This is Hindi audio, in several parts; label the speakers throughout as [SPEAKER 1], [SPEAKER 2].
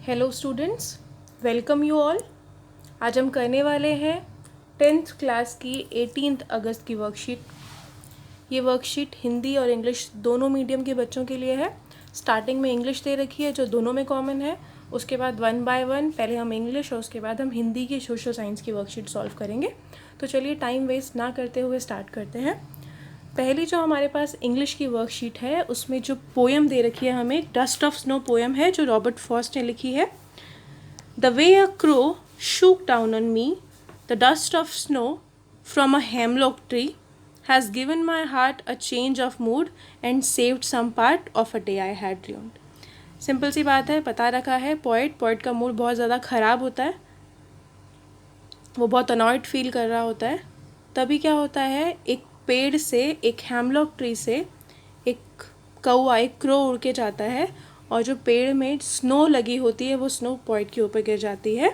[SPEAKER 1] Hello students, welcome you all. आज हम करने वाले हैं 10th क्लास की 18 अगस्त की वर्कशीट। ये वर्कशीट हिंदी और इंग्लिश दोनों मीडियम के बच्चों के लिए है। स्टार्टिंग में इंग्लिश दे रखी है जो दोनों में कॉमन है। उसके बाद 1 बाय 1 पहले हम इंग्लिश और उसके बाद हम हिंदी की सोशल साइंस की वर्कशीट सॉल्व करेंगे। तो चलिए टाइम वेस्ट ना करते हुए स्टार्ट करते हैं। पहली जो हमारे पास इंग्लिश की वर्कशीट है उसमें जो पोएम दे रखी है हमें डस्ट ऑफ स्नो पोएम है जो रॉबर्ट फ्रॉस्ट ने लिखी है। The way a crow shook down on me, the dust of snow from a hemlock tree has given my heart a change of mood and saved some part of a day I had ruined. Simple सी बात है, बता रखा है पोइट का मूड बहुत ज़्यादा ख़राब होता है, वो बहुत अनॉयड फील कर रहा होता है। तभी क्या होता है, एक पेड़ से, एक हेमलॉक ट्री से एक कौआ, एक क्रो उड़ के जाता है और जो पेड़ में स्नो लगी होती है वो स्नो पॉइंट के ऊपर गिर जाती है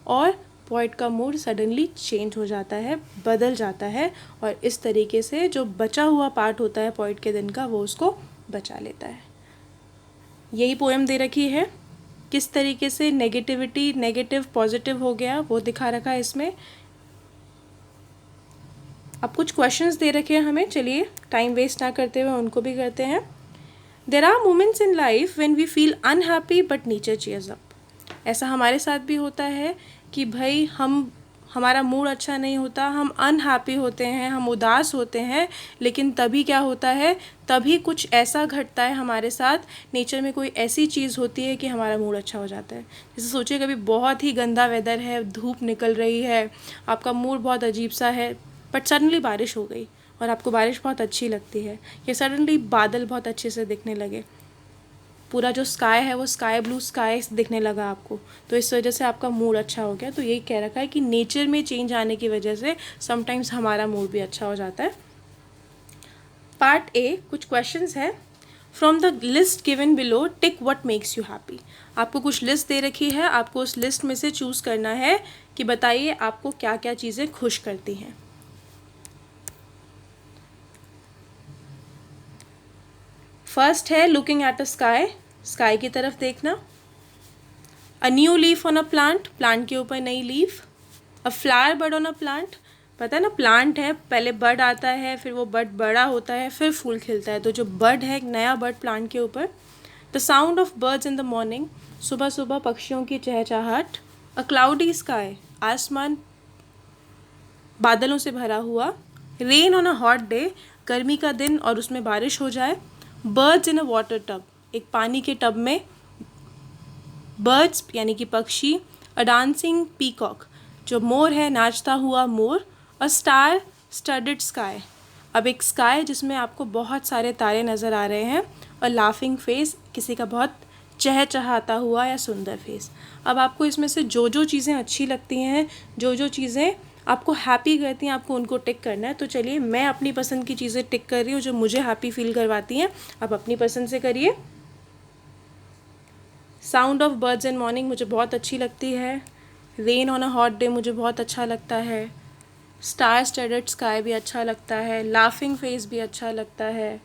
[SPEAKER 1] और पॉइंट का मूड सडनली चेंज हो जाता है, बदल जाता है और इस तरीके से जो बचा हुआ पार्ट होता है पॉइंट के दिन का वो उसको बचा लेता है। यही पोएम दे रखी है। किस तरीके से नेगेटिव पॉजिटिव हो गया वो दिखा रखा है इसमें। अब कुछ क्वेश्चंस दे रखे हैं हमें, चलिए टाइम वेस्ट ना करते हुए उनको भी करते हैं। There are moments in life when we feel unhappy but nature cheers up. ऐसा हमारे साथ भी होता है कि भाई हमारा मूड अच्छा नहीं होता, हम अनहैप्पी होते हैं, हम उदास होते हैं, लेकिन तभी क्या होता है, तभी कुछ ऐसा घटता है हमारे साथ, नेचर में कोई ऐसी चीज़ होती है कि हमारा मूड अच्छा हो जाता है। जैसे सोचिए कभी बहुत ही गंदा वेदर है, धूप निकल रही है, आपका मूड बहुत अजीब सा है, बट सडनली बारिश हो गई और आपको बारिश बहुत अच्छी लगती है, या सडनली बादल बहुत अच्छे से दिखने लगे, पूरा जो स्काई है वो स्काई ब्लू स्काई दिखने लगा आपको, तो इस वजह से आपका मूड अच्छा हो गया। तो यही कह रखा है कि नेचर में चेंज आने की वजह से समटाइम्स हमारा मूड भी अच्छा हो जाता है। पार्ट ए, कुछ क्वेश्चंस है। From the list given below tick what makes you happy. आपको कुछ लिस्ट दे रखी है, आपको उस लिस्ट में से चूज़ करना है कि बताइए आपको क्या क्या चीज़ें खुश करती हैं। फर्स्ट है looking at a sky, sky की तरफ देखना। A new leaf on a plant, plant के ऊपर नई leaf. A flower bud on a plant, पता है ना प्लांट है, पहले बड आता है, फिर वो बड बड़ा होता है, फिर फूल खिलता है, तो जो बड है एक नया बड प्लांट के ऊपर। The sound of birds in the morning, सुबह सुबह पक्षियों की चहचहाहट। अ क्लाउडी स्काई, आसमान बादलों से भरा हुआ। Rain on a hot day, गर्मी का दिन और उसमें बारिश हो जाए। बर्ड्स इन अ वाटर टब, एक पानी के टब में बर्ड्स यानी कि पक्षी। अ डांसिंग पीकॉक, जो मोर है नाचता हुआ मोर। अ स्टार स्टडेड स्काई, अब एक स्काई जिसमें आपको बहुत सारे तारे नज़र आ रहे हैं। और लाफिंग फेस, किसी का बहुत चहचहाता हुआ या सुंदर फेस। अब आपको इसमें से जो जो चीज़ें अच्छी लगती हैं, जो जो चीज़ें आपको हैप्पी करती हैं, आपको उनको टिक करना है। तो चलिए मैं अपनी पसंद की चीज़ें टिक कर रही हूँ जो मुझे हैप्पी फील करवाती हैं, आप अपनी पसंद से करिए। Sound of birds in morning मुझे बहुत अच्छी लगती है। Rain on a hot day मुझे बहुत अच्छा लगता है। स्टार स्टडेड स्काई भी अच्छा लगता है। लाफिंग फेस भी अच्छा लगता है।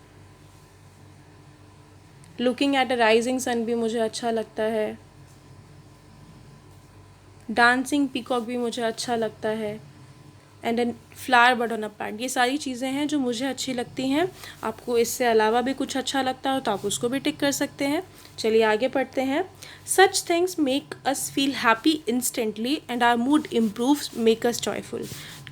[SPEAKER 1] Looking at a rising sun भी मुझे अच्छा लगता है। डांसिंग पीकॉक भी मुझे अच्छा लगता है। And an flower bud on a plant, ये सारी चीज़ें हैं जो मुझे अच्छी लगती हैं। आपको इससे अलावा भी कुछ अच्छा लगता हो तो आप उसको भी टिक कर सकते हैं। चलिए आगे पढ़ते हैं। Such things make us feel happy instantly and our mood improves make us joyful.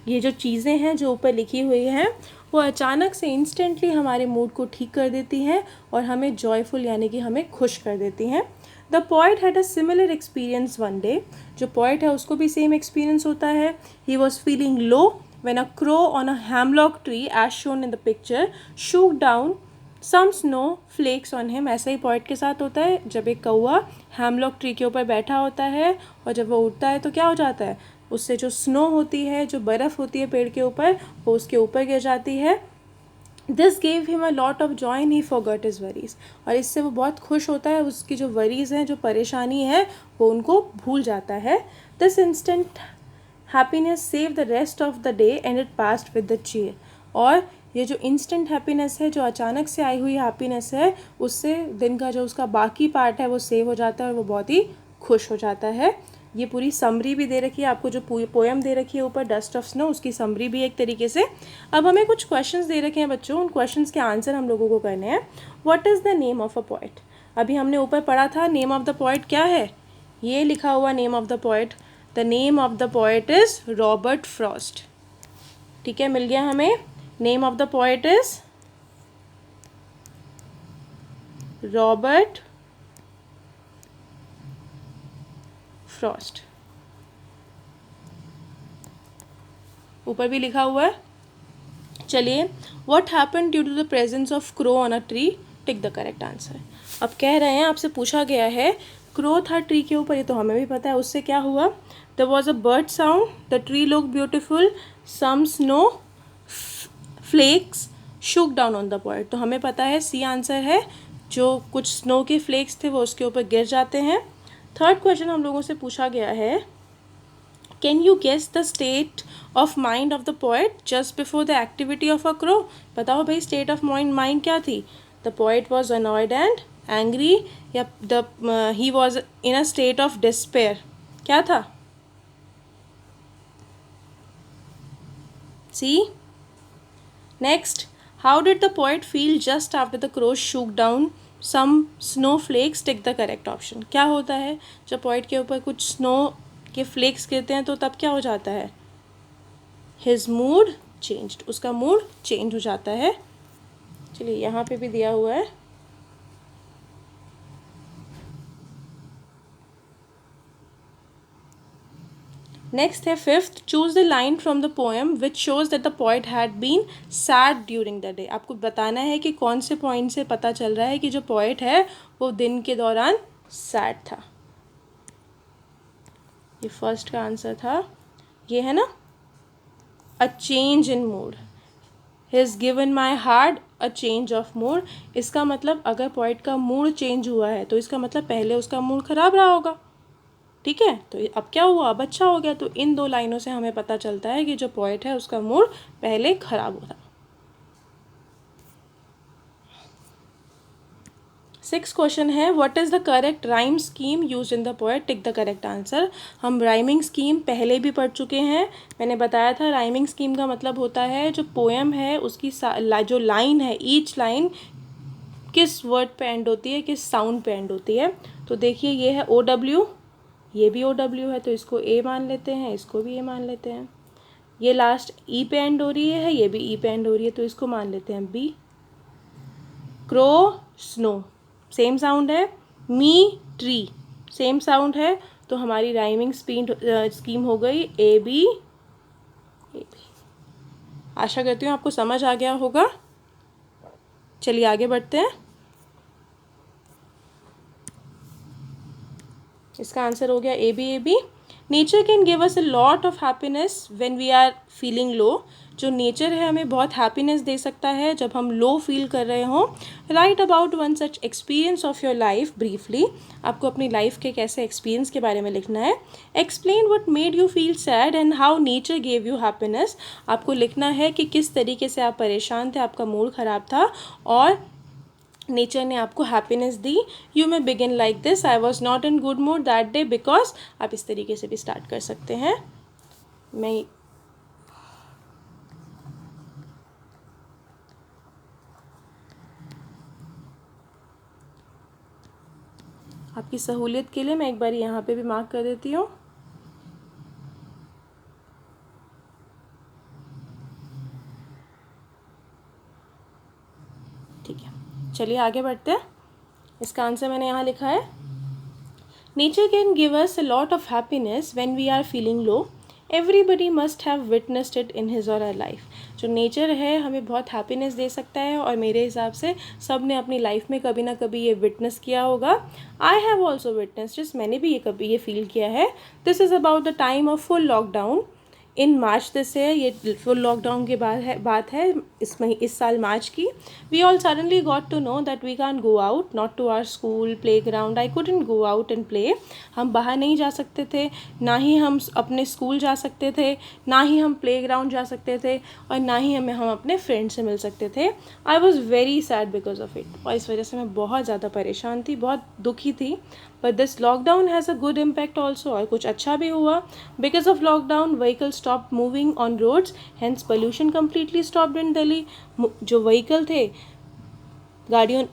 [SPEAKER 1] ये जो चीज़ें हैं जो ऊपर लिखी हुई हैं वो अचानक से इंस्टेंटली हमारे मूड को ठीक कर देती हैं और हमें जॉयफुल यानी कि हमें खुश कर देती हैं। The poet had a similar experience one day, जो पोइट है उसको भी सेम एक्सपीरियंस होता है। He was feeling low when a crow on a hemlock tree as shown in the picture shook down some snow flakes on him। ऐसा ही पोइट के साथ होता है, जब एक कौआ हेमलॉक ट्री के ऊपर बैठा होता है और जब वो उड़ता है तो क्या हो जाता है, उससे जो स्नो होती है, जो बर्फ़ होती है पेड़ के ऊपर, वो उसके ऊपर गिर जाती है। This gave him a lot of Joy and he forgot his worries, और इससे वो बहुत खुश होता है, उसकी जो वरीज हैं, जो परेशानी है, वो उनको भूल जाता है। This instant happiness save the rest of the day and it passed with the cheer. और ये जो इंस्टेंट हैप्पीनेस है, जो अचानक से आई हुई हैप्पीनेस है, उससे दिन का जो उसका बाकी पार्ट है वो सेव हो जाता है और वो बहुत ही खुश हो जाता है। ये पूरी समरी भी दे रखी है आपको, जो पोएम दे रखी है ऊपर डस्ट ऑफ स्नो, उसकी समरी भी एक तरीके से। अब हमें कुछ क्वेश्चंस दे रखे हैं बच्चों, उन क्वेश्चंस के आंसर हम लोगों को करने हैं। What is the name of a poet? अभी हमने ऊपर पढ़ा था नेम ऑफ द पोएट क्या है, ये लिखा हुआ name of the poet, the name of the poet is Robert Frost. ठीक है, मिल गया हमें। Name of the poet is Robert Frost, ऊपर भी लिखा हुआ है। चलिए, what happened due to the presence of crow on a tree, tick the correct answer. अब कह रहे हैं, आपसे पूछा गया है क्रो था ट्री के ऊपर, ये तो हमें भी पता है, उससे क्या हुआ। There was a bird sound, the tree look beautiful, some snow flex shook down on the poet, तो हमें पता है सी आंसर है, जो कुछ स्नो के फ्लेक्स थे वो उसके ऊपर गिर जाते हैं। थर्ड क्वेश्चन हम लोगों से पूछा गया है, can you guess the state of mind of the poet just before the activity of a crow? बताओ भाई, स्टेट ऑफ माइंड क्या थी? The poet was annoyed and angry, या he was in a state of despair, क्या था? See next, how did the poet feel just after the crow shook down some snow flakes, tick the correct option. क्या होता है जब पोएट के ऊपर कुछ स्नो के फ्लेक्स गिरते हैं तो तब क्या हो जाता है? हिज मूड चेंज्ड, उसका मूड चेंज हो जाता है। चलिए, यहाँ पे भी दिया हुआ है। नेक्स्ट है fifth, choose the line from the poem which shows that the poet had been sad during the day. आपको बताना है कि कौन से पॉइंट से पता चल रहा है कि जो पोएट है वो दिन के दौरान सैड था। ये फर्स्ट का आंसर था, ये है ना, a change in mood, his given my heart a change of mood. इसका मतलब अगर पोएट का मूड चेंज हुआ है तो इसका मतलब पहले उसका मूड ख़राब रहा होगा। ठीक है, तो अब क्या हुआ, अब अच्छा हो गया। तो इन दो लाइनों से हमें पता चलता है कि जो पोएट है उसका मूड पहले खराब हो रहा। सिक्स क्वेश्चन है, what is the correct rhyme scheme use in the poet, tick the correct answer. हम राइमिंग स्कीम पहले भी पढ़ चुके हैं, मैंने बताया था राइमिंग स्कीम का मतलब होता है जो पोएम है उसकी जो लाइन है, ईच लाइन किस वर्ड पे एंड होती है, किस साउंड पे एंड होती है। तो देखिए, ये है OW, ये भी OW है तो इसको A मान लेते हैं, इसको भी A मान लेते हैं। ये लास्ट E पे एंड हो रही है, ये भी E पे एंड हो रही है तो इसको मान लेते हैं B। Crow snow same sound है, मी ट्री सेम साउंड है, तो हमारी राइमिंग स्कीम हो गई AB। आशा करती हूँ आपको समझ आ गया होगा। चलिए आगे बढ़ते हैं। इसका आंसर हो गया AB। Nature can give us a lot of happiness when we are feeling low. जो नेचर है हमें बहुत हैप्पीनेस दे सकता है जब हम लो फील कर रहे हों। Right about one such experience of your life briefly. आपको अपनी लाइफ के कैसे एक्सपीरियंस के बारे में लिखना है। Explain what made you feel sad and how nature gave you happiness. आपको लिखना है कि किस तरीके से आप परेशान थे, आपका मूड ख़राब था और नेचर ने आपको happiness the. You may begin like this, I was not in good mood that day because. आप इस तरीके से भी स्टार्ट कर सकते हैं। मैं आपकी सहूलियत के लिए मैं एक बार यहाँ पे भी मार्क कर देती हूँ। ठीक है, चलिए आगे बढ़ते हैं। इसका आंसर मैंने यहाँ लिखा है, nature can give us a lot of happiness when we are feeling low. Everybody must have witnessed it in his or her life. जो नेचर है हमें बहुत हैप्पीनेस दे सकता है और मेरे हिसाब से सब ने अपनी लाइफ में कभी ना कभी ये विटनेस किया होगा। I have also witnessed this, मैंने भी ये कभी ये फील किया है। This is about the time of full lockdown in March this है, ये फुल लॉकडाउन के बात है इस साल मार्च की। We all suddenly got to know that we can go out not to our school playground. I couldn't go out and play. हम बाहर नहीं जा सकते थे, ना ही हम अपने स्कूल जा सकते थे, ना ही हम प्ले ग्राउंड जा सकते थे और ना ही हम अपने फ्रेंड से मिल सकते थे। I was very sad because of it, और इस वजह से मैं बहुत ज़्यादा परेशान थी, बहुत दुखी थी। But this lockdown has a good impact also, और कुछ अच्छा भी हुआ. Because of lockdown vehicle stop moving on roads, hence pollution completely stopped in Delhi. जो व्हीकल थे, गाड़ियों,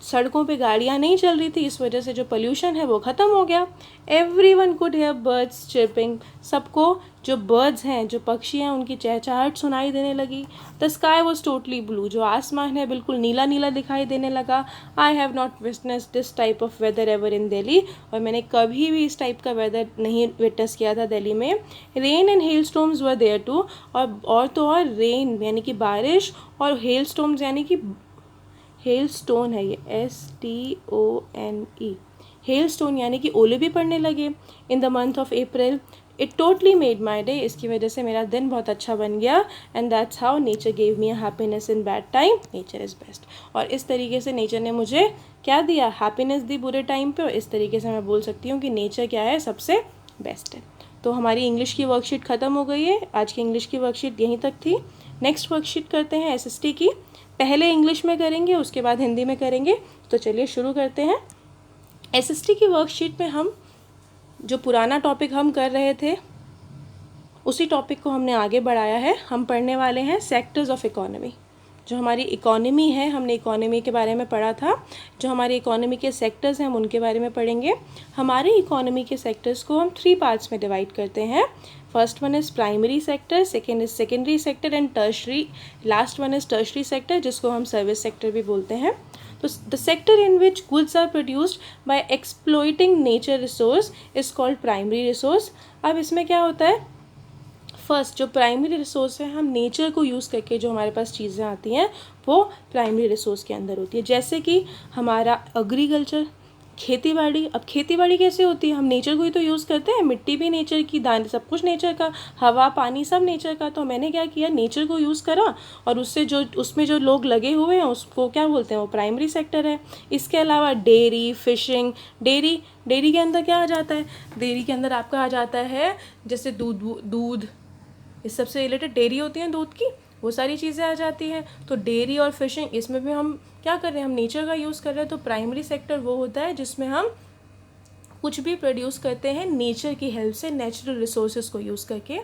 [SPEAKER 1] सड़कों पे गाड़ियाँ नहीं चल रही थी, इस वजह से जो पोल्यूशन है वो ख़त्म हो गया. Everyone could hear birds chirping, सबको जो बर्ड्स हैं, जो पक्षी हैं, उनकी चहचहाहट सुनाई देने लगी. The sky was totally blue, जो आसमान है बिल्कुल नीला नीला दिखाई देने लगा. I have not witness this type of weather ever in Delhi, और मैंने कभी भी इस टाइप का वेदर नहीं विटनेस किया था दिल्ली में. Rain and hailstorms were there too, और तो और रेन यानी कि बारिश, और हेल स्टॉर्म्स यानी कि हेल स्टोन है, ये STONE, हेल स्टोन यानी कि ओले भी पड़ने लगे in the month of April. It totally made my day, इसकी वजह से मेरा दिन बहुत अच्छा बन गया. And that's how nature gave me a happiness in bad time, nature is best. और इस तरीके से नेचर ने मुझे क्या दिया, हैप्पीनेस दी बुरे टाइम पे. और इस तरीके से मैं बोल सकती हूँ कि नेचर क्या है, सबसे बेस्ट है. तो हमारी इंग्लिश की वर्कशीट ख़त्म हो गई है. आज की इंग्लिश की वर्कशीट यहीं तक थी. नेक्स्ट वर्कशीट करते हैं SST की. पहले इंग्लिश में करेंगे, उसके बाद हिंदी में करेंगे. तो चलिए शुरू करते हैं. SST की वर्कशीट में हम जो पुराना टॉपिक हम कर रहे थे, उसी टॉपिक को हमने आगे बढ़ाया है. हम पढ़ने वाले हैं सेक्टर्स ऑफ इकोनॉमी. जो हमारी इकोनॉमी है, हमने इकोनॉमी के बारे में पढ़ा था. जो हमारी इकोनॉमी के सेक्टर्स हैं हम उनके बारे में पढ़ेंगे. हमारी इकोनॉमी के सेक्टर्स को हम 3 पार्ट्स में डिवाइड करते हैं. First one is primary sector, second is secondary sector, and tertiary, last one is tertiary sector, जिसको हम सर्विस सेक्टर भी बोलते हैं. तो the sector in which goods are produced by exploiting nature resource is called primary resource. अब इसमें क्या होता है, फर्स्ट जो प्राइमरी रिसोर्स है, हम नेचर को यूज़ करके जो हमारे पास चीज़ें आती हैं वो प्राइमरी रिसोर्स के अंदर होती है. जैसे कि हमारा एग्रीकल्चर, खेती-बाड़ी. अब खेती-बाड़ी कैसे होती है, हम नेचर को ही तो यूज़ करते हैं. मिट्टी भी नेचर की, दाने, सब कुछ नेचर का, हवा पानी सब नेचर का. तो मैंने क्या किया, नेचर को यूज़ करा, और उससे जो उसमें जो लोग लगे हुए हैं उसको क्या बोलते हैं, वो प्राइमरी सेक्टर है. इसके अलावा डेयरी, फिशिंग. डेयरी के अंदर क्या आ जाता है, डेयरी के अंदर आपका आ जाता है जैसे दूध, इस सबसे रिलेटेड डेयरी होती है दूध की, वो सारी चीज़ें आ जाती हैं. तो डेयरी और फिशिंग, इसमें भी हम क्या कर रहे हैं, हम नेचर का यूज़ कर रहे हैं. तो प्राइमरी सेक्टर वो होता है जिसमें हम कुछ भी प्रोड्यूस करते हैं नेचर की हेल्प से, नेचुरल रिसोर्सेज को यूज़ करके.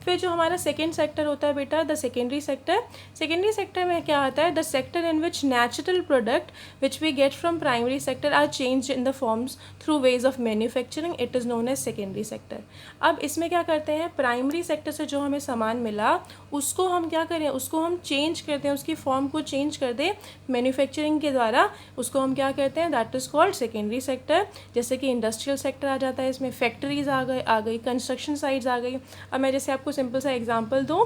[SPEAKER 1] फिर जो हमारा सेकेंड सेक्टर होता है बेटा, the secondary sector. Secondary sector में क्या आता है, the sector in which natural product which we get from primary sector are change in the forms through ways of manufacturing, it is known as secondary sector. अब इसमें क्या करते हैं, प्राइमरी सेक्टर से जो हमें सामान मिला उसको हम क्या करें, उसको हम चेंज करते हैं, उसकी फॉर्म को चेंज कर दें मैन्युफैक्चरिंग के द्वारा, उसको हम क्या कहते हैं, that is called secondary sector. जैसे कि इंडस्ट्रियल सेक्टर आ जाता है, इसमें फैक्ट्रीज आ गई, कंस्ट्रक्शन साइट्स आ गई. अब मैं जैसे आपको सिंपल सा एग्जांपल दूँ,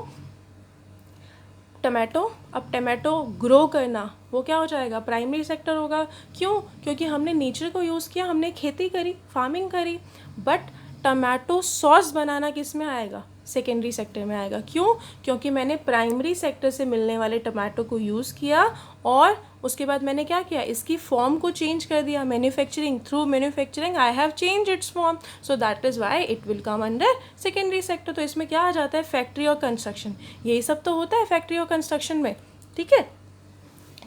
[SPEAKER 1] टमाटो. अब टमाटो ग्रो करना वो क्या हो जाएगा, प्राइमरी सेक्टर होगा. क्यों, क्योंकि हमने नेचर को यूज़ किया, हमने खेती करी, फार्मिंग करी. बट टमाटो सॉस बनाना किस में आएगा, सेकेंडरी सेक्टर में आएगा. क्यों, क्योंकि मैंने प्राइमरी सेक्टर से मिलने वाले टमाटो को यूज़ किया, और उसके बाद मैंने क्या किया, इसकी फॉर्म को चेंज कर दिया. Manufacturing, through manufacturing I have change it's form, so that is why it will come under secondary sector. तो इसमें क्या आ जाता है, फैक्ट्री और कंस्ट्रक्शन, यही सब तो होता है फैक्ट्री और कंस्ट्रक्शन में. ठीक है,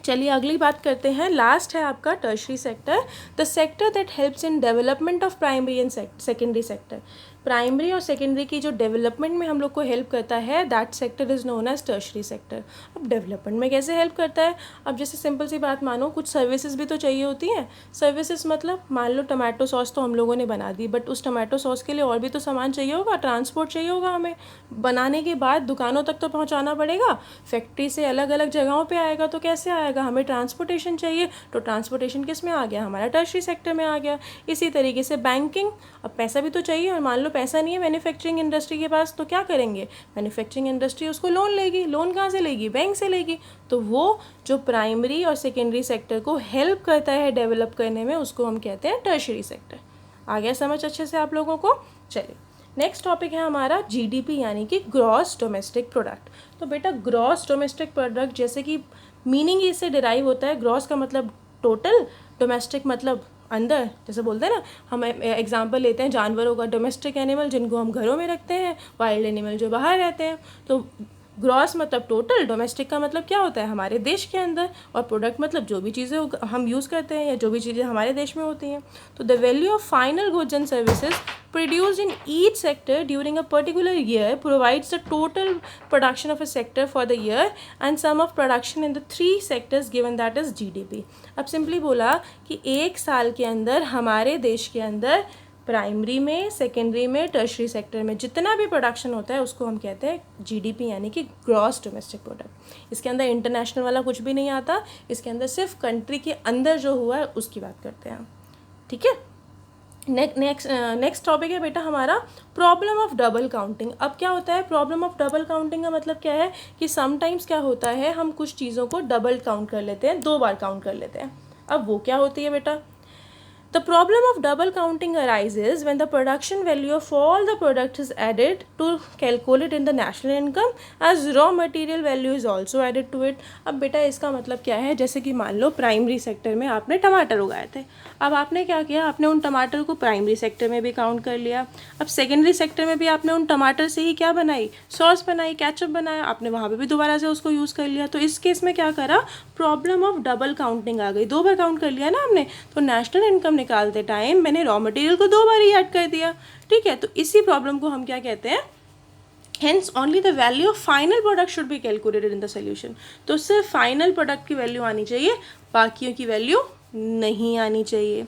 [SPEAKER 1] चलिए अगली बात करते हैं. लास्ट है आपका tertiary sector, the sector that helps in development of primary and secondary sector. Primary और सेकेंडरी की जो डेवलपमेंट में हम लोग को हेल्प करता है, that sector is known as tertiary sector. अब डेवलपमेंट में कैसे हेल्प करता है, अब जैसे सिंपल सी बात मानो, कुछ सर्विसेज भी तो चाहिए होती हैं. सर्विसेज मतलब मान लो टमाटो सॉस तो हम लोगों ने बना दी, बट उस टमाटो सॉस के लिए और भी तो सामान चाहिए होगा, ट्रांसपोर्ट चाहिए होगा हमें. बनाने के बाद दुकानों तक तो पहुँचाना पड़ेगा, फैक्ट्री से अलग अलग जगहों पर आएगा, तो कैसे आएगा, हमें ट्रांसपोर्टेशन चाहिए. तो ट्रांसपोर्टेशन किस में आ गया, हमारा टर्शरी सेक्टर में आ गया. इसी तरीके से बैंकिंग, अब पैसा भी तो चाहिए, और मान लो पैसा नहीं है मैन्युफैक्चरिंग इंडस्ट्री के पास, तो क्या करेंगे, मैन्युफैक्चरिंग इंडस्ट्री उसको लोन लेगी. लोन कहाँ से लेगी, बैंक से लेगी. तो वो जो प्राइमरी और सेकेंडरी सेक्टर को हेल्प करता है डेवलप करने में, उसको हम कहते हैं टर्शरी सेक्टर. आ गया समझ अच्छे से आप लोगों को. चलिए नेक्स्ट टॉपिक है हमारा GDP यानी कि ग्रॉस डोमेस्टिक प्रोडक्ट. तो बेटा ग्रॉस डोमेस्टिक प्रोडक्ट, जैसे कि मीनिंग इससे डिराइव होता है, ग्रॉस का मतलब टोटल, डोमेस्टिक मतलब अंदर. जैसे बोलते हैं ना, हम एग्जांपल लेते हैं जानवरों का, डोमेस्टिक एनिमल जिनको हम घरों में रखते हैं, वाइल्ड एनिमल जो बाहर रहते हैं. तो ग्रॉस मतलब टोटल, डोमेस्टिक का मतलब क्या होता है हमारे देश के अंदर, और प्रोडक्ट मतलब जो भी चीज़ें हम यूज़ करते हैं या जो भी चीज़ें हमारे देश में होती हैं. तो the value of final goods and services produced in each sector during a particular year provides the total production of a sector for the year and sum of production in the three sectors given, that is GDP. अब सिंपली बोला कि एक साल के अंदर हमारे देश के अंदर प्राइमरी में, सेकेंडरी में, टर्शरी सेक्टर में जितना भी प्रोडक्शन होता है उसको हम कहते हैं जीडीपी, यानी कि ग्रॉस डोमेस्टिक प्रोडक्ट. इसके अंदर इंटरनेशनल वाला कुछ भी नहीं आता, इसके अंदर सिर्फ कंट्री के अंदर जो हुआ है उसकी बात करते हैं. ठीक है. नेक्स्ट टॉपिक है बेटा हमारा प्रॉब्लम ऑफ डबल काउंटिंग. अब क्या होता है प्रॉब्लम ऑफ डबल काउंटिंग का मतलब क्या है कि समटाइम्स क्या होता है हम कुछ चीज़ों को डबल काउंट कर लेते हैं, 2 बार काउंट कर लेते हैं. अब वो क्या होती है बेटा. The problem of double counting arises when the production value of all the product is added to calculate in the national income as raw material value is also added to it. अब बेटा इसका मतलब क्या है, जैसे कि मान लो प्राइमरी सेक्टर में आपने टमाटर उगाए थे. अब आपने क्या किया, आपने उन टमाटर को प्राइमरी सेक्टर में भी काउंट कर लिया. अब सेकेंडरी सेक्टर में भी आपने उन टमाटर से ही क्या बनाई, सॉस बनाई, केचप बनाया, आपने वहाँ पे भी दोबारा से उसको यूज़ कर लिया. तो इस केस में क्या करा, प्रॉब्लम ऑफ डबल काउंटिंग आ गई. 2 बार काउंट कर लिया ना हमने, तो नेशनल इनकम निकालते टाइम मैंने रॉ मटेरियल को 2 बार ही ऐड कर दिया. ठीक है. तो इसी प्रॉब्लम को हम क्या कहते हैं, Hence only the value of final product should be calculated in the solution. तो सिर्फ फाइनल प्रोडक्ट की वैल्यू आनी चाहिए, बाकियों की वैल्यू नहीं आनी चाहिए.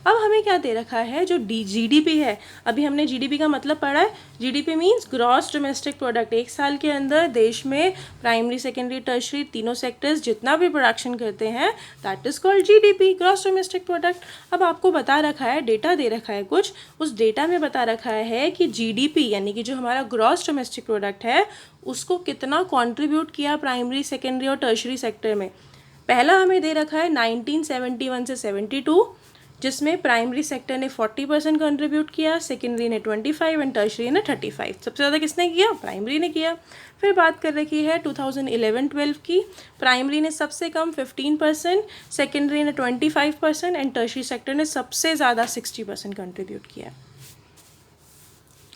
[SPEAKER 1] अब हमें क्या दे रखा है, जो जीडीपी है, अभी हमने जीडीपी का मतलब पढ़ा है. GDP means gross domestic product. एक साल के अंदर देश में प्राइमरी, सेकेंडरी, टर्शरी तीनों सेक्टर्स जितना भी प्रोडक्शन करते हैं that is called GDP, gross domestic product. अब आपको बता रखा है, डेटा दे रखा है कुछ, उस डेटा में बता रखा है कि जीडीपी यानी कि जो हमारा ग्रॉस डोमेस्टिक प्रोडक्ट है उसको कितना कॉन्ट्रीब्यूट किया प्राइमरी, सेकेंडरी और टर्शरी सेक्टर में. पहला हमें दे रखा है 1971 से 72, जिसमें प्राइमरी सेक्टर ने 40% कंट्रीब्यूट किया, सेकेंडरी ने 25 एंड टर्शरी ने 35. सबसे ज़्यादा किसने किया, प्राइमरी ने किया. फिर बात कर रखी है 2011-12 की. प्राइमरी ने सबसे कम 15%, सेकेंडरी ने 25% एंड टर्शरी सेक्टर ने सबसे ज़्यादा 60% कंट्रीब्यूट किया.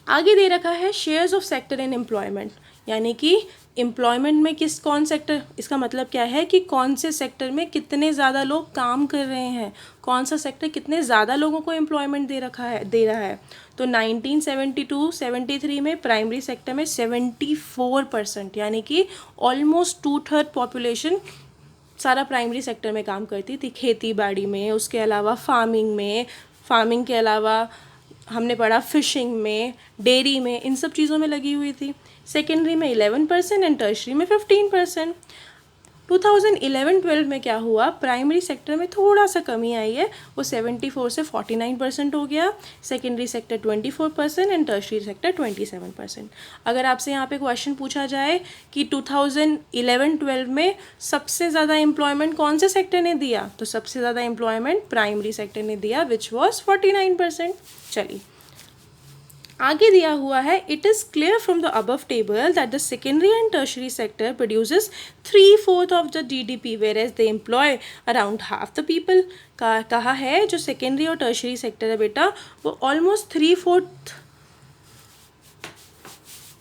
[SPEAKER 1] आगे दे रखा है shares of sector in employment, यानी कि एम्प्लॉयमेंट में कौन सेक्टर, इसका मतलब क्या है कि कौन से सेक्टर में कितने ज़्यादा लोग काम कर रहे हैं, कौन सा सेक्टर कितने ज़्यादा लोगों को एम्प्लॉयमेंट दे रहा है. तो 1972-73 में प्राइमरी सेक्टर में 74%, यानी कि ऑलमोस्ट 2/3 पॉपुलेशन सारा प्राइमरी सेक्टर में काम करती थी. खेती बाड़ी में, उसके अलावा फार्मिंग के अलावा हमने पढ़ा फिशिंग में, डेयरी में, इन सब चीज़ों में लगी हुई थी. सेकेंडरी में 11% एंड टर्शरी में 15%. 2011-12 में क्या हुआ, प्राइमरी सेक्टर में थोड़ा सा कमी आई है, वो 74 से 49% हो गया. Secondary sector 24% and tertiary sector 27%. अगर आपसे यहाँ पे क्वेश्चन पूछा जाए कि 2011-12 में सबसे ज़्यादा एम्प्लॉयमेंट कौन से सेक्टर ने दिया, तो सबसे ज़्यादा एम्प्लॉयमेंट प्राइमरी सेक्टर ने दिया, विच वॉज 49%. चलिए आगे दिया हुआ है, it is clear from the above table that the secondary and tertiary sector produces 3/4 of the GDP whereas they employ around half the people. कहा है जो सेकेंडरी और टर्शरी सेक्टर है बेटा वो ऑलमोस्ट 3/4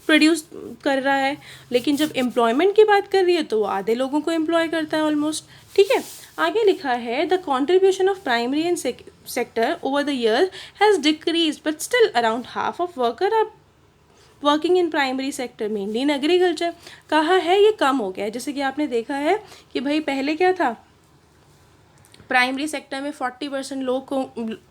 [SPEAKER 1] प्रोड्यूस कर रहा है, लेकिन जब एम्प्लॉयमेंट की बात कर रही है तो वो आधे लोगों को एम्प्लॉय करता है ऑलमोस्ट. ठीक है. आगे लिखा है the contribution of primary and sector over the year has decrease but still around half of worker are working in primary sector mainly in agriculture. कहा है ये कम हो गया है. जैसे कि आपने देखा है कि भाई पहले क्या था, प्राइमरी सेक्टर में 40% लोग को,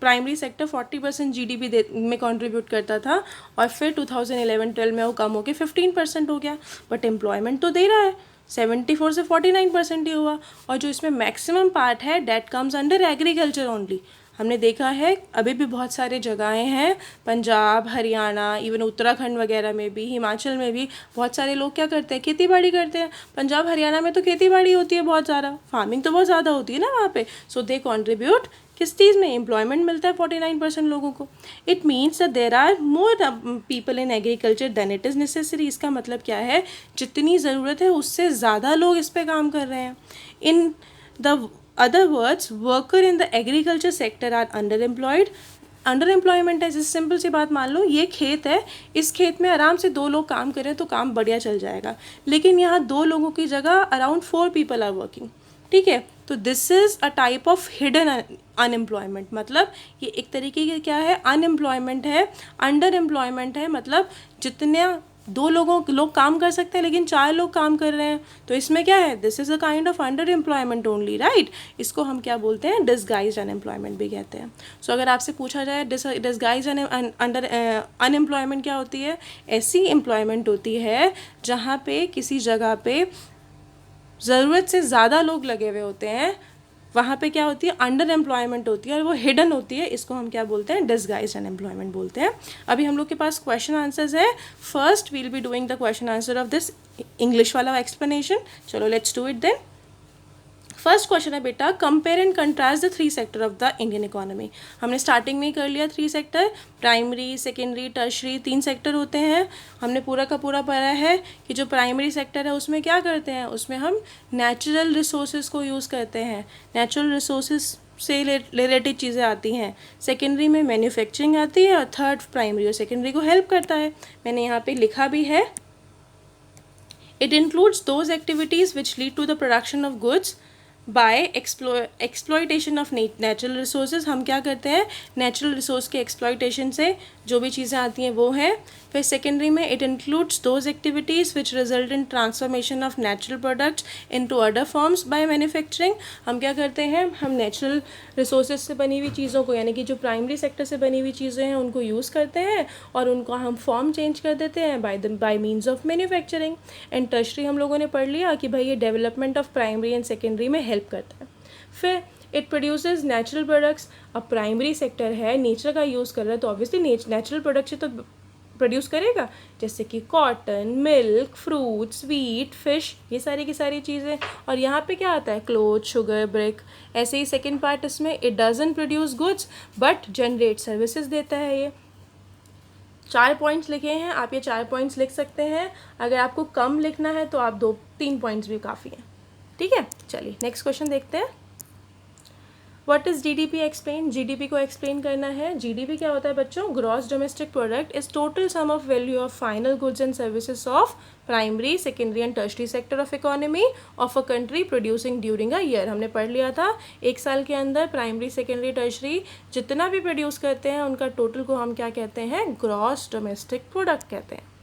[SPEAKER 1] प्राइमरी सेक्टर 40% जीडीपी में कंट्रीब्यूट करता था और फिर 2011-12 में वो कम होकर 15% हो गया. बट एम्प्लॉयमेंट तो दे रहा है, 74 से 49% ही हुआ. और जो इसमें मैक्सिमम पार्ट है that comes under agriculture only. हमने देखा है अभी भी बहुत सारे जगहें हैं, पंजाब, हरियाणा, इवन उत्तराखंड वगैरह में भी, हिमाचल में भी बहुत सारे लोग क्या करते हैं, खेती बाड़ी करते हैं. पंजाब हरियाणा में तो खेती बाड़ी होती है बहुत ज़्यादा, फार्मिंग तो बहुत ज़्यादा होती है ना वहाँ पे. सो दे कॉन्ट्रीब्यूट किस चीज़ में, एम्प्लॉयमेंट मिलता है 49% लोगों को. It means that there are more people in agriculture than it is necessary. इसका मतलब क्या है, जितनी ज़रूरत है उससे ज़्यादा लोग इस पर काम कर रहे हैं. In the other words, worker in the agriculture sector are underemployed under employment है, जैसे सिंपल सी बात मान लो ये खेत है, इस खेत में आराम से 2 लोग काम करें तो काम बढ़िया चल जाएगा, लेकिन यहाँ 2 लोगों की जगह अराउंड 4 पीपल आर वर्किंग, ठीक है, तो this is a type of hidden unemployment, मतलब ये एक तरीके की क्या है, अनएम्प्लॉयमेंट है। अंडर एम्प्लॉयमेंट है मतलब जितने 2 लोग काम कर सकते हैं लेकिन 4 लोग काम कर रहे हैं, तो इसमें क्या है, this is a kind of under employment only, right. इसको हम क्या बोलते हैं, डिसगाइज्ड अनएम्प्लॉयमेंट भी कहते हैं। सो अगर आपसे पूछा जाए डिसगाइज्ड अंडर अनएम्प्लॉयमेंट क्या होती है, ऐसी एम्प्लॉयमेंट होती है जहाँ पे किसी जगह पे ज़रूरत से ज़्यादा लोग लगे हुए होते हैं, वहाँ पे क्या होती है, अंडर एम्प्लॉयमेंट होती है और वो हिडन होती है, इसको हम क्या बोलते हैं, डिसगाइज्ड अनएम्प्लॉयमेंट बोलते हैं। अभी हम लोग के पास क्वेश्चन आंसर्स है। First we'll be doing the question answer of this English वाला एक्सप्लेनेशन। चलो let's do it then. First question है बेटा, compare and contrast the 3 sector of the Indian economy. हमने स्टार्टिंग में ही कर लिया 3 sector, primary, secondary, tertiary, 3 sector होते हैं। हमने पूरा का पूरा पढ़ा है कि जो प्राइमरी सेक्टर है उसमें क्या करते हैं, उसमें हम नेचुरल रिसोर्सेज को यूज़ करते हैं, नेचुरल रिसोर्सेज से रिलेटेड चीज़ें आती हैं। सेकेंडरी में मैन्युफैक्चरिंग आती है और थर्ड प्राइमरी और सेकेंडरी को हेल्प करता है। मैंने यहाँ पे लिखा भी है, it includes those activities which lead to the production of goods by exploitation of natural resources. हम क्या करते हैं, नेचुरल रिसोर्स के एक्सप्लॉयटेशन से जो भी चीज़ें आती हैं वो हैं। फिर सेकेंडरी में it includes those activities which result in transformation of natural products into other forms by manufacturing. हम क्या करते हैं, हम नेचुरल रिसोर्सेज से बनी हुई चीज़ों को, यानी कि जो प्राइमरी सेक्टर से बनी हुई चीज़ें हैं उनको यूज़ करते हैं और उनको हम फॉर्म चेंज कर देते हैं bye means of manufacturing. And tertiary हम लोगों ने पढ़ लिया कि भाई ये development of primary and secondary में हेल्प करता है। फिर इट प्रोड्यूसेस नेचुरल प्रोडक्ट्स। अब प्राइमरी सेक्टर है, नेचर का यूज़ कर रहा है, तो ऑब्वियसली नेचुरल प्रोडक्ट्स से तो प्रोड्यूस करेगा, जैसे कि cotton, milk, fruits, wheat, fish, ये सारी की सारी चीज़ें। और यहाँ पे क्या आता है, क्लोथ, शुगर, ब्रिक। ऐसे ही सेकेंड पार्ट इसमें, it doesn't produce goods but generate services देता है। ये 4 पॉइंट्स लिखे हैं, आप ये 4 पॉइंट्स लिख सकते हैं। अगर आपको कम लिखना है तो आप 2-3 पॉइंट्स भी काफ़ी हैं, ठीक है। चलिए नेक्स्ट क्वेश्चन देखते हैं। What is GDP explain. GDP को एक्सप्लेन करना है। जीडीपी क्या होता है बच्चों, gross domestic product is total sum of value of final goods and services of primary, secondary and tertiary sector of economy of a country producing during a year. हमने पढ़ लिया था, एक साल के अंदर प्राइमरी, सेकेंडरी, टर्शरी जितना भी प्रोड्यूस करते हैं उनका टोटल को हम क्या कहते हैं, ग्रॉस डोमेस्टिक प्रोडक्ट कहते हैं।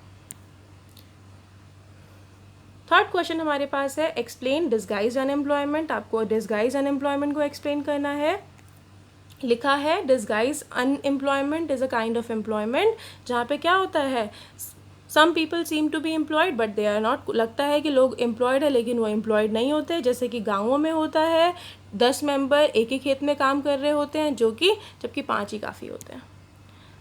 [SPEAKER 1] थर्ड क्वेश्चन हमारे पास है, एक्सप्लेन डिसगाइज्ड अनएम्प्लॉयमेंट। आपको डिसगाइज्ड अनएम्प्लॉयमेंट को एक्सप्लेन करना है। लिखा है, disguised unemployment is a kind of employment जहाँ पे क्या होता है, some people seem to be employed but they are not. लगता है कि लोग एम्प्लॉयड है लेकिन वो एम्प्लॉयड नहीं होते, जैसे कि गाँवों में होता है 10 मेंबर एक ही खेत में काम कर रहे होते हैं, जबकि 5 ही काफ़ी होते हैं।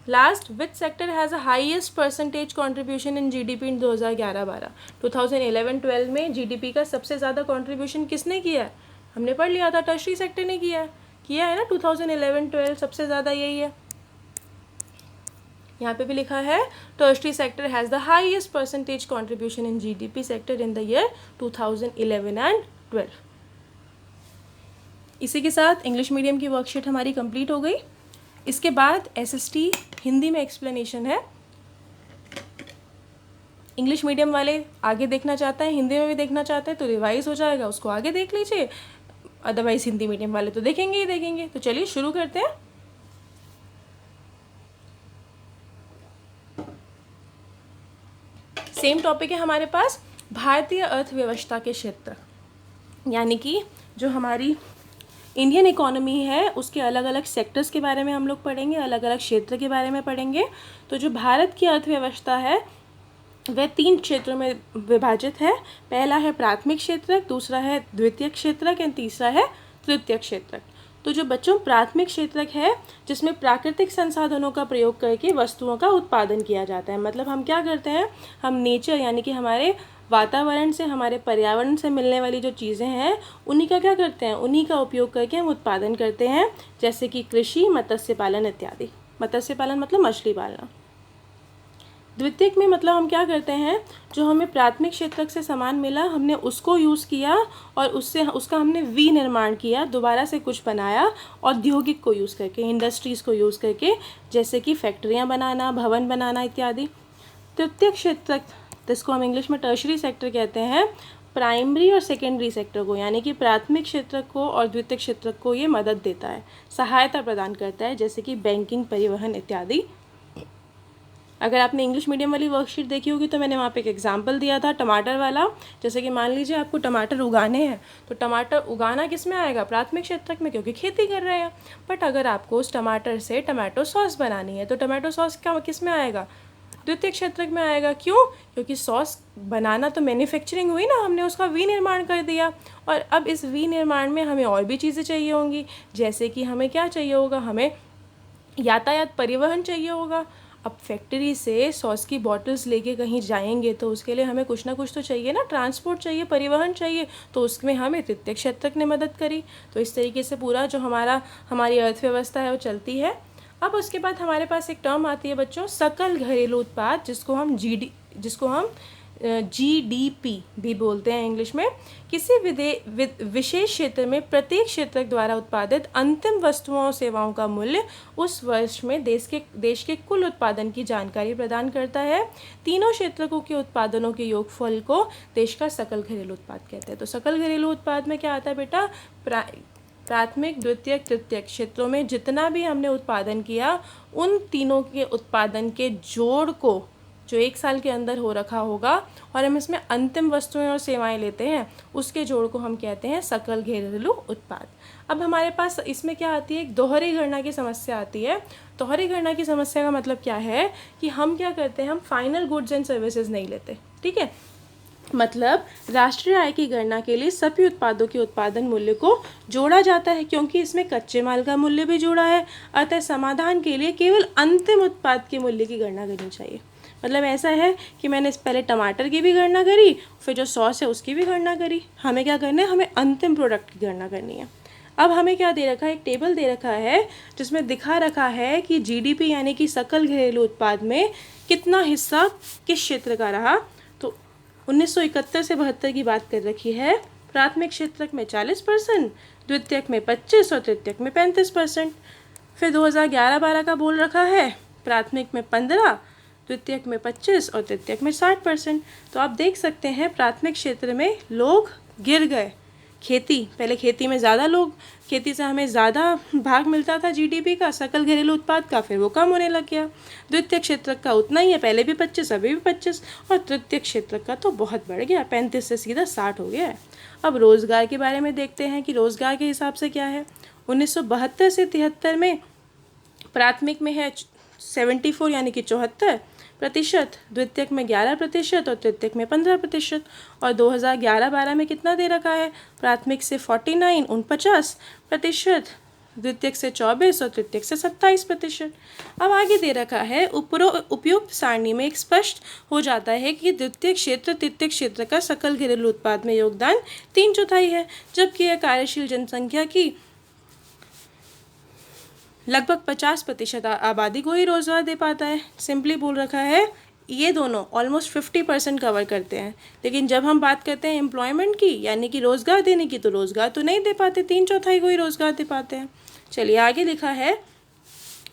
[SPEAKER 1] Last, which sector has a highest percentage contribution in GDP in 2011-12। 2011-12 में जीडीपी का सबसे ज़्यादा कॉन्ट्रीब्यूशन किसने किया है, हमने पढ़ लिया था, टर्शरी सेक्टर ने किया है ना। 2011-12 सबसे ज़्यादा यही है। यहाँ पे भी लिखा है, tertiary sector has the highest percentage contribution in GDP sector in the year 2011 and 12। इसी के साथ इंग्लिश मीडियम की वर्कशीट हमारी कंप्लीट हो गई। इसके बाद एसएसटी हिंदी में एक्सप्लेनेशन है। इंग्लिश मीडियम वाले आगे देखना चाहते हैं, हिंदी में भी देखना चाहते हैं तो रिवाइज हो जाएगा, उसको आगे देख लीजिए। अदरवाइज हिंदी मीडियम वाले तो देखेंगे ही देखेंगे। तो चलिए शुरू करते हैं। सेम टॉपिक है हमारे पास, भारतीय अर्थव्यवस्था के क्षेत्र, यानी कि जो हमारी इंडियन इकोनॉमी है उसके अलग अलग सेक्टर्स के बारे में हम लोग पढ़ेंगे, अलग अलग क्षेत्र के बारे में पढ़ेंगे। तो जो भारत की अर्थव्यवस्था है वह 3 क्षेत्रों में विभाजित है। पहला है प्राथमिक क्षेत्रक, दूसरा है द्वितीयक क्षेत्रक एंड तीसरा है तृतीयक क्षेत्रक। तो जो बच्चों प्राथमिक क्षेत्रक है जिसमें प्राकृतिक संसाधनों का प्रयोग करके वस्तुओं का उत्पादन किया जाता है। मतलब हम क्या करते हैं, हम नेचर यानी कि हमारे वातावरण से, हमारे पर्यावरण से मिलने वाली जो चीज़ें हैं उन्हीं का क्या करते हैं, उन्हीं का उपयोग करके हम उत्पादन करते हैं, जैसे कि कृषि, मत्स्य पालन इत्यादि। मत्स्य पालन मतलब मछली पालना। द्वितीयक में मतलब हम क्या करते हैं, जो हमें प्राथमिक क्षेत्रक से सामान मिला हमने उसको यूज़ किया और उसका हमने विनिर्माण किया, दोबारा से कुछ बनाया औद्योगिक को यूज़ करके, इंडस्ट्रीज़ को यूज़ करके, जैसे कि फैक्ट्रियाँ बनाना, भवन बनाना इत्यादि। तृतीयक क्षेत्रक, जिसको हम इंग्लिश में टर्शरी सेक्टर कहते हैं, प्राइमरी और सेकेंडरी सेक्टर को यानी कि प्राथमिक क्षेत्रक को और द्वितीयक क्षेत्रक को ये मदद देता है, सहायता प्रदान करता है, जैसे कि बैंकिंग, परिवहन इत्यादि। अगर आपने इंग्लिश मीडियम वाली वर्कशीट देखी होगी तो मैंने वहाँ पे एक एग्जाम्पल दिया था टमाटर वाला। जैसे कि मान लीजिए आपको टमाटर उगाने हैं, तो टमाटर उगाना किस में आएगा, प्राथमिक क्षेत्रक में, क्योंकि खेती कर रहे हैं। बट अगर आपको उस टमाटर से टमाटो सॉस बनानी है तो टमाटो सॉस क्या किस में आएगा, द्वितीय क्षेत्रक में आएगा। क्यों, क्योंकि सॉस बनाना तो मैन्युफैक्चरिंग हुई ना, हमने उसका विनिर्माण कर दिया। और अब इस विनिर्माण में हमें और भी चीज़ें चाहिए होंगी, जैसे कि हमें क्या चाहिए होगा, हमें यातायात, परिवहन चाहिए होगा। अब फैक्ट्री से सॉस की बॉटल्स लेके कहीं जाएंगे तो उसके लिए हमें कुछ ना कुछ तो चाहिए ना, ट्रांसपोर्ट चाहिए, परिवहन चाहिए, तो उसमें हमें तृतीय क्षेत्रक ने मदद करी। तो इस तरीके से पूरा जो हमारी अर्थव्यवस्था है वो चलती है। अब उसके बाद हमारे पास एक टर्म आती है बच्चों, सकल घरेलू उत्पाद, जिसको हम GDP भी बोलते हैं इंग्लिश में। किसी विशेष क्षेत्र में प्रत्येक क्षेत्रक द्वारा उत्पादित अंतिम वस्तुओं और सेवाओं का मूल्य उस वर्ष में देश के कुल उत्पादन की जानकारी प्रदान करता है। तीनों क्षेत्रकों के उत्पादनों के योगफल को देश का सकल घरेलू उत्पाद कहते हैं। तो सकल घरेलू उत्पाद में क्या आता है बेटा, प्राथमिक, द्वितीयक, तृतीयक क्षेत्रों में जितना भी हमने उत्पादन किया उन तीनों के उत्पादन के जोड़ को, जो एक साल के अंदर हो रखा होगा और हम इसमें अंतिम वस्तुएं और सेवाएं लेते हैं, उसके जोड़ को हम कहते हैं सकल घरेलू उत्पाद। अब हमारे पास इसमें क्या आती है, एक दोहरी गणना की समस्या आती है। दोहरी गणना की समस्या का मतलब क्या है कि हम क्या करते हैं, हम फाइनल गुड्स एंड सर्विसेज नहीं लेते, ठीक है। मतलब राष्ट्रीय आय की गणना के लिए सभी उत्पादों के उत्पादन मूल्य को जोड़ा जाता है, क्योंकि इसमें कच्चे माल का मूल्य भी जुड़ा है। अतः समाधान के लिए केवल अंतिम उत्पाद के मूल्य की गणना करनी चाहिए। मतलब ऐसा है कि मैंने पहले टमाटर की भी गणना करी, फिर जो सॉस है उसकी भी गणना करी। हमें क्या करना है, हमें अंतिम प्रोडक्ट की गणना करनी है। अब हमें क्या दे रखा है, एक टेबल दे रखा है जिसमें दिखा रखा है कि GDP यानी कि सकल घरेलू उत्पाद में कितना हिस्सा किस क्षेत्र का रहा। तो 1971 से 72 की बात कर रखी है। प्राथमिक क्षेत्रक में 40%, द्वितीयक में 25% और तृतीयक में 35%। फिर 2011-12 का बोल रखा है, प्राथमिक में 15%, द्वितीयक में 25% और तृतीयक में 60%। तो आप देख सकते हैं प्राथमिक क्षेत्र में लोग गिर गए। पहले खेती में ज़्यादा लोग, खेती से हमें ज़्यादा भाग मिलता था GDP का, सकल घरेलू उत्पाद का, फिर वो कम होने लग गया। द्वितीय क्षेत्रक का उतना ही है, पहले भी 25, अभी भी 25, और तृतीय क्षेत्रक का तो बहुत बढ़ गया, 35 से सीधा 60 हो गया है। अब रोज़गार के बारे में देखते हैं कि रोज़गार के हिसाब से क्या है। 1972 से 73 में प्राथमिक में है 74 यानी कि 74%, द्वितीयक में 11% और तृतीयक में 15%। और 2011-12 में कितना दे रखा है, प्राथमिक से 49% द्वितीयक से 24 और तृतीयक से 27%। अब आगे दे रखा है, उपयुक्त सारणी में एक स्पष्ट हो जाता है कि द्वितीय क्षेत्र तृतीय क्षेत्र का सकल घरेलू उत्पाद में योगदान 3/4 है, जबकि यह कार्यशील जनसंख्या की लगभग 50% आबादी को ही रोज़गार दे पाता है। सिंपली बोल रखा है, ये दोनों ऑलमोस्ट 50% कवर करते हैं। लेकिन जब हम बात करते हैं एम्प्लॉयमेंट की, यानी कि रोज़गार देने की, तो रोज़गार तो नहीं दे पाते, 3/4 को ही रोज़गार दे पाते हैं। चलिए आगे लिखा है,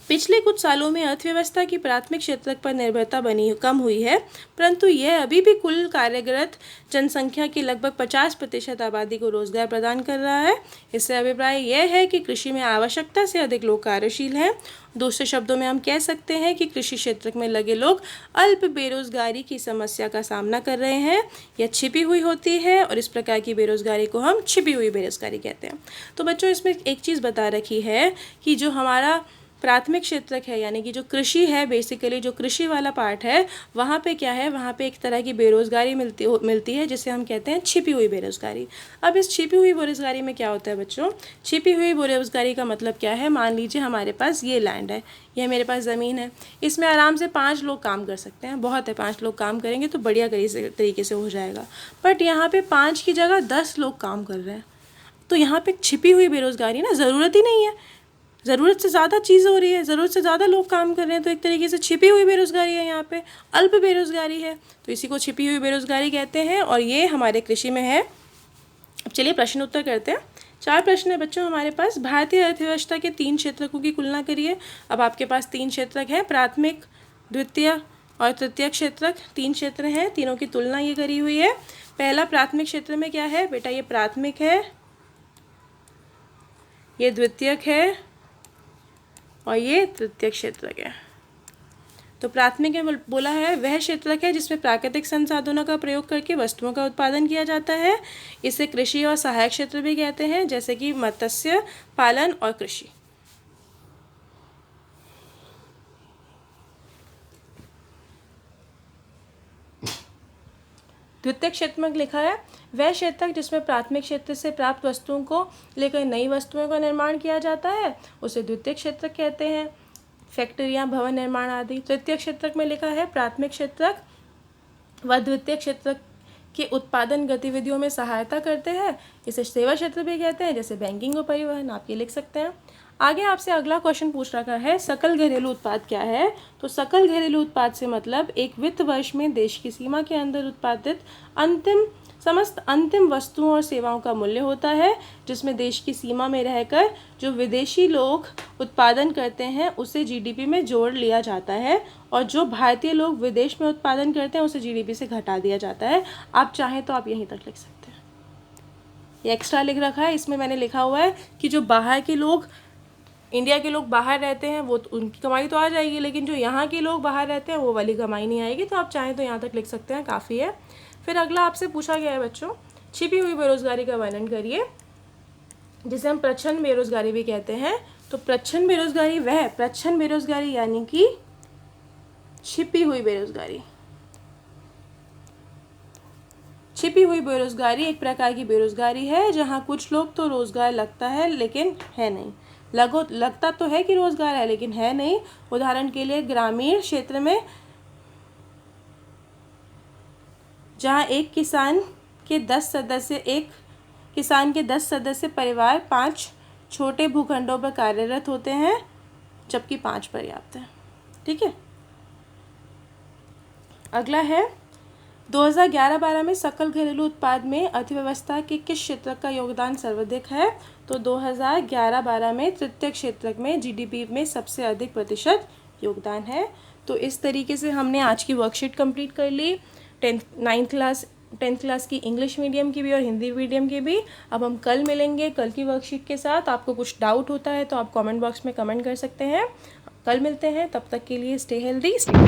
[SPEAKER 1] पिछले कुछ सालों में अर्थव्यवस्था की प्राथमिक क्षेत्रक पर निर्भरता कम हुई है, परंतु यह अभी भी कुल कार्यरत जनसंख्या की लगभग 50% आबादी को रोजगार प्रदान कर रहा है। इससे अभिप्राय यह है कि कृषि में आवश्यकता से अधिक लोग कार्यशील हैं। दूसरे शब्दों में हम कह सकते हैं कि कृषि क्षेत्र में लगे लोग अल्प बेरोजगारी की समस्या का सामना कर रहे हैं। यह छिपी हुई होती है और इस प्रकार की बेरोजगारी को हम छिपी हुई बेरोजगारी कहते हैं। तो बच्चों, इसमें एक चीज़ बता रखी है कि जो हमारा प्राथमिक क्षेत्रक है, यानी कि जो कृषि है, बेसिकली जो कृषि वाला पार्ट है, वहाँ पे क्या है, वहाँ पे एक तरह की बेरोज़गारी मिलती है, जिसे हम कहते हैं छिपी हुई बेरोज़गारी। अब इस छिपी हुई बेरोज़गारी में क्या होता है बच्चों, छिपी हुई बेरोज़गारी का मतलब क्या है, मान लीजिए हमारे पास ये लैंड है, ये मेरे पास ज़मीन है, इसमें आराम से 5 लोग काम कर सकते हैं, बहुत है, 5 लोग काम करेंगे तो बढ़िया तरीके से हो जाएगा। बट यहाँ पर 5 की जगह 10 लोग काम कर रहे हैं, तो यहाँ पर छिपी हुई बेरोज़गारी ना, ज़रूरत ही नहीं है, ज़रूरत से ज़्यादा चीज़ हो रही है, ज़रूरत से ज़्यादा लोग काम कर रहे हैं, तो एक तरीके से छिपी हुई बेरोज़गारी है, यहाँ पे अल्प बेरोज़गारी है, तो इसी को छिपी हुई बेरोज़गारी कहते हैं और ये हमारे कृषि में है। अब चलिए प्रश्न उत्तर करते हैं। 4 प्रश्न है बच्चों हमारे पास। भारतीय अर्थव्यवस्था के 3 क्षेत्रकों की तुलना करिए। अब आपके पास 3 क्षेत्रक हैं, प्राथमिक, द्वितीय और तृतीय क्षेत्रक, 3 क्षेत्र हैं, तीनों की तुलना ये करी हुई है। पहला प्राथमिक क्षेत्र में क्या है बेटा, ये प्राथमिक है, ये द्वितीयक है और ये तृतीय क्षेत्रक है। तो प्राथमिक में बोला है वह क्षेत्रक है जिसमें प्राकृतिक संसाधनों का प्रयोग करके वस्तुओं का उत्पादन किया जाता है। इसे कृषि और सहायक क्षेत्र भी कहते हैं, जैसे कि मत्स्य पालन और कृषि। द्वितीय क्षेत्र में लिखा है वह क्षेत्रक जिसमें प्राथमिक क्षेत्र से प्राप्त वस्तुओं को लेकर नई वस्तुओं का निर्माण किया जाता है, उसे द्वितीय क्षेत्रक कहते हैं, फैक्ट्रियां, भवन निर्माण आदि। तृतीय क्षेत्रक में लिखा है प्राथमिक क्षेत्रक व द्वितीय क्षेत्रक के उत्पादन गतिविधियों में सहायता करते हैं, इसे सेवा क्षेत्र भी कहते हैं, जैसे बैंकिंग और परिवहन। आप ये लिख सकते हैं। आगे आपसे अगला क्वेश्चन पूछ रखा है सकल घरेलू उत्पाद क्या है। तो सकल घरेलू उत्पाद से मतलब एक वित्त वर्ष में देश की सीमा के अंदर उत्पादित समस्त अंतिम वस्तुओं और सेवाओं का मूल्य होता है, जिसमें देश की सीमा में रहकर जो विदेशी लोग उत्पादन करते हैं उसे जीडीपी में जोड़ लिया जाता है और जो भारतीय लोग विदेश में उत्पादन करते हैं उसे जीडीपी से घटा दिया जाता है। आप चाहें तो आप यहीं तक लिख सकते हैं। ये एक्स्ट्रा लिख रखा है, इसमें मैंने लिखा हुआ है कि जो बाहर के लोग, इंडिया के लोग बाहर रहते हैं वो उनकी कमाई तो आ जाएगी, लेकिन जो यहाँ के लोग बाहर रहते हैं वो वाली कमाई नहीं आएगी। तो आप चाहें तो यहाँ तक लिख सकते हैं, काफ़ी है। फिर अगला आपसे पूछा गया है बच्चों छिपी हुई बेरोजगारी का वर्णन करिए, जिसे हम प्रच्छन्न बेरोजगारी भी कहते हैं। तो प्रच्छन्न बेरोजगारी यानी कि छिपी हुई बेरोजगारी। छिपी हुई बेरोजगारी एक प्रकार की बेरोजगारी है जहाँ कुछ लोग तो रोजगार लगता है लेकिन है नहीं, लगता तो है कि रोजगार है लेकिन है नहीं। उदाहरण के लिए ग्रामीण क्षेत्र में जहाँ एक किसान के 10 सदस्य परिवार 5 छोटे भूखंडों पर कार्यरत होते हैं, जबकि 5 पर्याप्त है। ठीक है। अगला है 2011-12 में सकल घरेलू उत्पाद में अर्थव्यवस्था के किस क्षेत्र का योगदान सर्वाधिक है। तो 2011-12 में तृतीय क्षेत्र में जीडीपी में सबसे अधिक प्रतिशत योगदान है। तो इस तरीके से हमने आज की वर्कशीट कंप्लीट कर ली, 10th क्लास की इंग्लिश मीडियम की भी और हिंदी मीडियम की भी। अब हम कल मिलेंगे कल की वर्कशीट के साथ। आपको कुछ डाउट होता है तो आप कमेंट बॉक्स में कमेंट कर सकते हैं। कल मिलते हैं, तब तक के लिए स्टे हेल्दी, स्टे